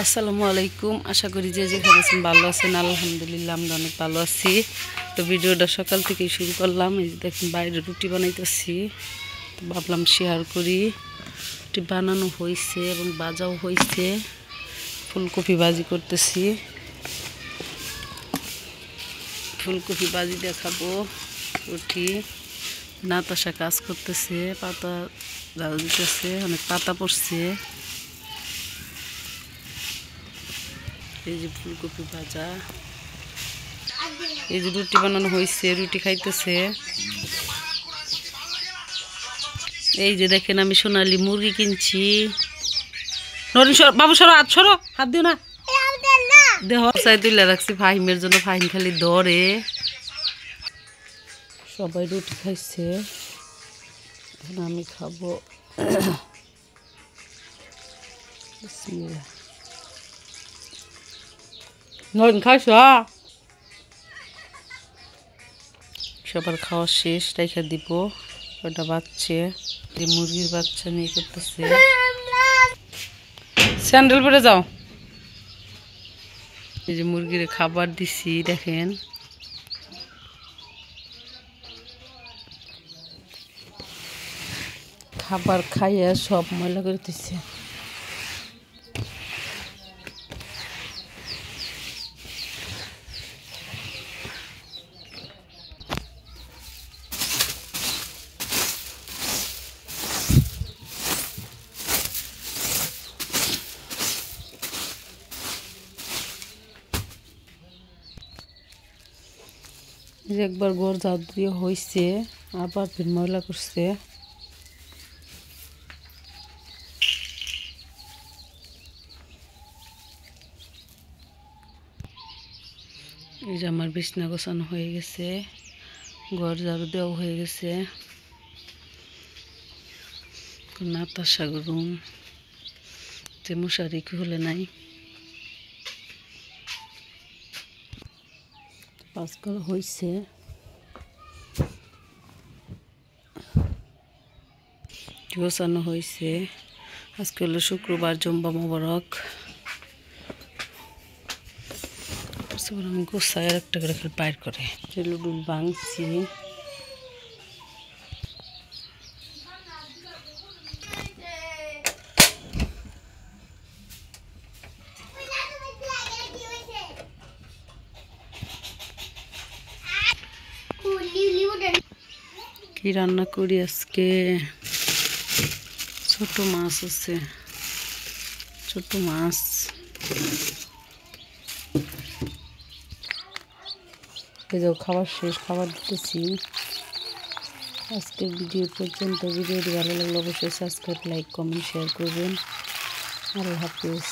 আসসালামু আলাইকুম। আশা করি যে যেখানে আছেন ভালো আছেন। আলহামদুলিল্লাহ আমরা অনেক ভালো আছি। তো ভিডিওটা সকাল থেকেই শুরু করলাম। এই যে দেখুন বাইরে রুটি বানাইতেছি, তো ভাবলাম শেয়ার করি। রুটি বানানো হয়েছে এবং ভাজাও হয়েছে। ফুলকপি ভাজি করতেছি, ফুলকপি ভাজি দেখাবো। রুটি নাতাশা কাজ করতেছে, পাতা ঝাল দিতেছে, অনেক পাতা পড়ছে। এই যে ফুলকপি ভাজা, এই যে রুটি বানানো হয়েছে, রুটি খাইতেছে। এই যে দেখেন আমি সোনালি মুরগি কিনছি। নরিন বাবু সরো, হাত দিও না। দেহ সাই তুলে রাখছি ফাহিমের জন্য, ফাহিম খালি দরে। সবাই রুটি খাইছে, এখন আমি খাবো। নরিন খাইছ? সবার খাওয়া শেষ, রেখে দিব। ওটা বাচ্চা, এই মুরগির বাচ্চা নিয়ে করতেছে। স্যান্ডেল পরে যাও। এই যে মুরগির খাবার দিছি, দেখেন। খাবার খাইয়া সব ময়লা করে দিচ্ছে। একবার ঘর ঝাড় দিয়ে হয়েছে, আবার ফির ময়লা করছে। এই যে আমার বিছনা গোছানো হয়ে গেছে, ঘর ঝাড়ু দেওয়া হয়ে গেছে। নাতাশা রুম যে মশারি খুলে নাই, পাঁচ করা হয়েছে। গোছানো হয়েছে। আজকে হলো শুক্রবার, জুম্মা মোবারক। আমি গোছায় আর একটা করে বাইর করে লুডুল ভাঙছি। কি রান্না করি আজকে? ছোট মাছ আছে, ছোট মাছ। এই যে খাবার শেষ, খাবার দিতেছি। আজকের ভিডিও পর্যন্ত। ভিডিওটি ভালো লাগলে অবশ্যই সাবস্ক্রাইব, লাইক, কমেন্ট, শেয়ার করবেন। আল্লাহ হাফেজ।